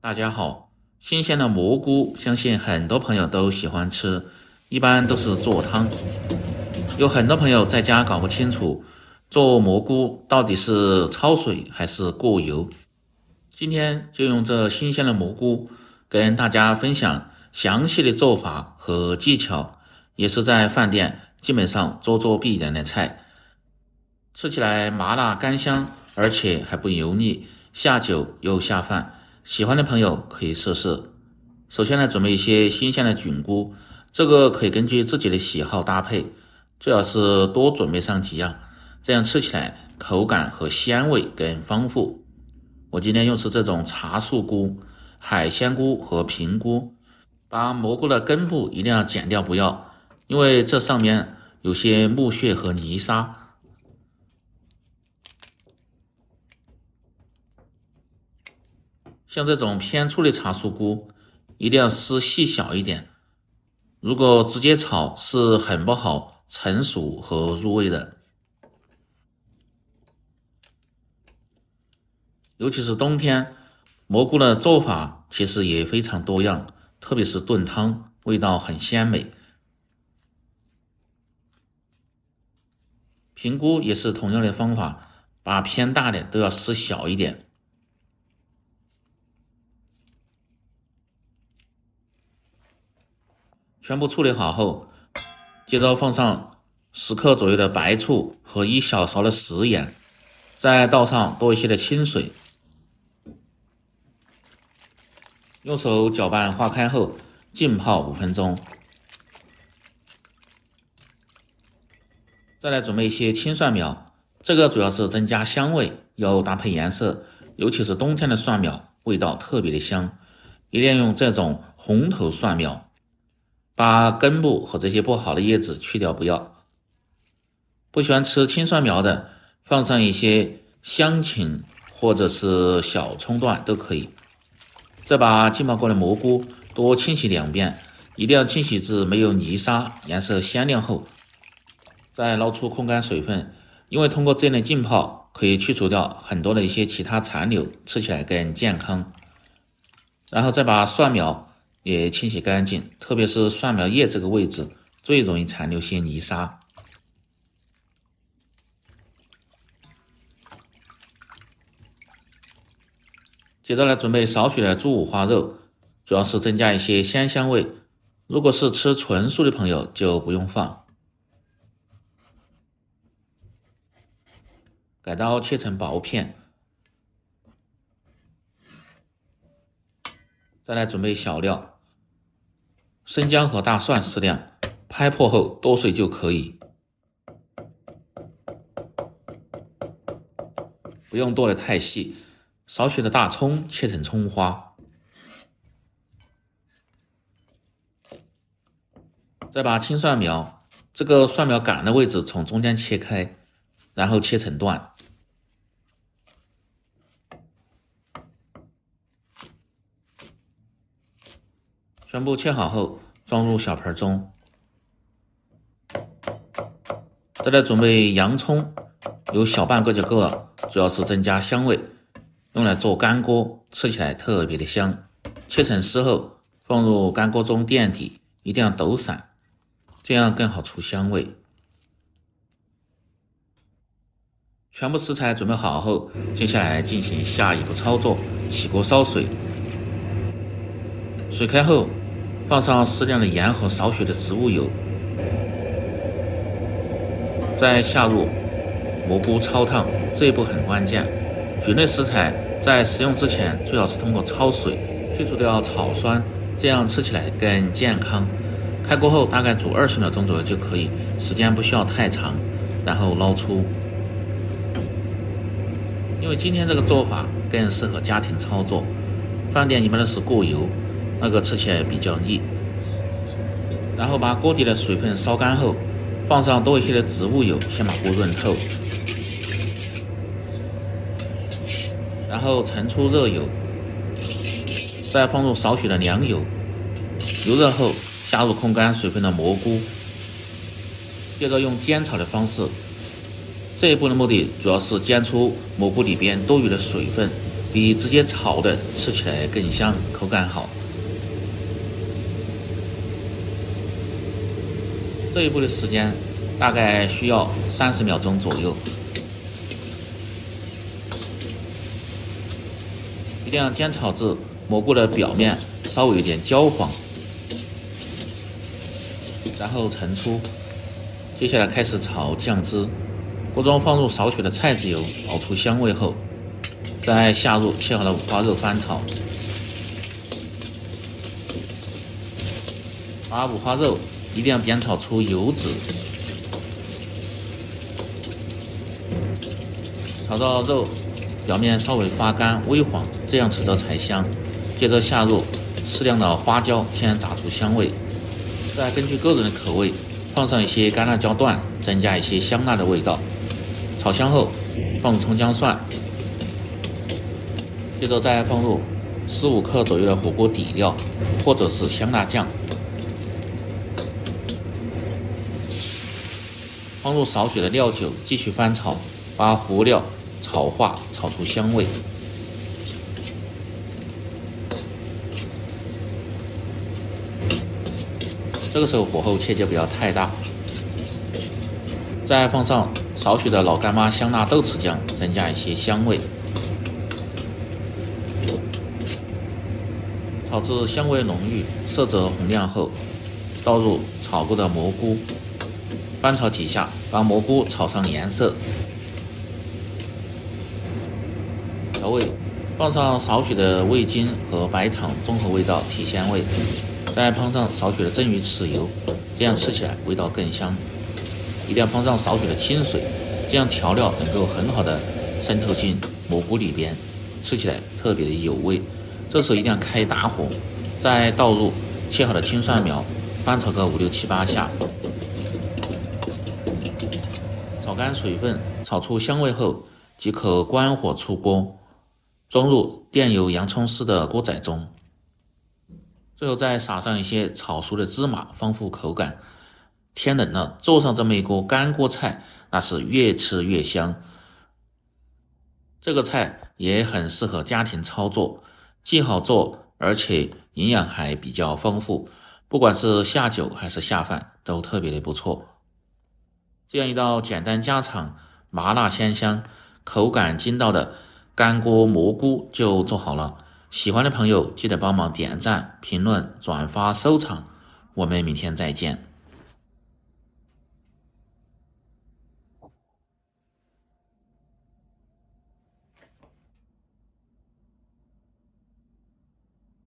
大家好，新鮮的蘑菇，相信很多朋友都喜歡吃，一般都是做湯。有很多朋友在家搞不清楚，做蘑菇到底是焯水還是過油。今天就用這新鮮的蘑菇跟大家分享詳細的做法和技巧，也是在飯店基本上做必然的菜，吃起來麻辣甘香，而且還不油膩，下酒又下飯。喜歡的朋友可以試試。首先呢，準備一些新鮮的菌菇，這個可以根據自己的喜好搭配，最好是多準備上幾樣，這樣吃起來口感和鮮味更豐富。我今天用是這種茶樹菇、海鮮菇和平菇，把蘑菇的根部一定要剪掉不要，因為這上面有些木屑和泥沙。像這種偏粗的茶树菇，一定要絲細小一點，如果直接炒是很不好成熟和入味的。尤其是冬天，蘑菇的做法其實也非常多樣，特別是燉湯，味道很鮮美。平菇也是同樣的方法，把偏大的都要絲小一點。全部處理好後，接着放上10克左右的白醋和1小勺的食鹽，再倒上多一些的清水，用手搅拌化開後浸泡5分鐘。再來準備一些青蒜苗，這個主要是增加香味，要搭配顏色，尤其是冬天的蒜苗味道特別的香，一定要用這種紅頭蒜苗。把根部和這些不好的葉子去掉不要。不喜歡吃青蒜苗的，放上一些香芹或者是小蔥段都可以。再把浸泡過的蘑菇多清洗2遍，一定要清洗至沒有泥沙，顏色鮮亮後，再撈出控乾水分，因為通過這樣的浸泡可以去除掉很多的一些其他殘留，吃起來更健康。然後再把蒜苗也清洗乾淨，特別是蒜苗葉這個位置最容易殘留些泥沙。接着來準備少許的豬五花肉，主要是增加一些鮮香味。如果是吃純素的朋友就不用放。改刀切成薄片。再來準備小料。生薑和大蒜適量，拍破後剁碎就可以，不用剁得太細。少許的大蔥切成蔥花，再把青蒜苗，這個蒜苗杆的位置從中間切開，然後切成段。全部切好後裝入小盆中。再來準備洋蔥，有小半個就夠了，主要是增加香味，用來做乾鍋，吃起來特別的香。切成絲後放入乾鍋中墊底，一定要抖散，這樣更好出香味。全部食材準備好後，接下來進行下一步操作，起鍋燒水。水開後放上適量的鹽和少許的植物油，再下入蘑菇焯燙，這一步很關鍵。菌類食材在食用之前最好是通過焯水去除掉草酸，這樣吃起來更健康。開鍋後大概煮20秒鐘左右就可以，時間不需要太長，然後撈出。因為今天這個做法更適合家庭操作，飯店一般都是過油，那個吃起來比較膩。然後把鍋底的水分燒乾後，放上多一些的植物油，先把鍋潤透。然後盛出熱油，再放入少許的涼油。油熱後下入控乾水分的蘑菇，接着用煎炒的方式。這一步的目的主要是煎出蘑菇裡邊多余的水分，比直接炒的吃起來更香，口感好。這一步的时间大概需要30秒鐘左右，一定要煎炒至蘑菇的表面稍微有点焦黄，然後盛出。接下来開始炒醬汁，鍋中放入少許的菜籽油，熬出香味後，再下入切好的五花肉翻炒，把五花肉一定要煸炒出油脂，炒到肉表面稍微发干微黄，這樣吃着才香。接着下入適量的花椒，先炸出香味，再根據個人的口味放上一些乾辣椒段，增加一些香辣的味道。炒香後放入蔥薑蒜，接着再放入15克左右的火鍋底料或者是香辣醬，放入少许的料酒，繼續翻炒，把輔料炒化，炒出香味。這個時候火候切記不要太大，再放上少許的老乾媽香辣豆豉醬，增加一些香味。炒至香味濃郁，色澤紅亮後，倒入炒過的蘑菇，翻炒幾下，把蘑菇炒上顏色。調味，放上少許的味精和白糖，中和味道，提鮮味。再烹上少許的蒸魚豉油，這樣吃起來味道更香。一定要放上少許的清水，這樣調料能夠很好的滲透進蘑菇裡邊，吃起來特別的有味。這時候一定要開大火，再倒入切好的青蒜苗，翻炒個5、6、7、8下，炒乾水分，炒出香味後即可關火出鍋，裝入墊有洋蔥絲的鍋仔中。最後再撒上一些炒熟的芝麻，豐富口感。天冷了，做上這麼一鍋乾鍋菜，那是越吃越香。這個菜也很適合家庭操作，既好做，而且營養還比較豐富，不管是下酒還是下飯都特別的不錯。這樣一道簡單家常、麻辣鮮香、口感筋道的乾鍋蘑菇就做好了。喜歡的朋友記得幫忙點讚、評論、轉發、收藏，我們明天再見。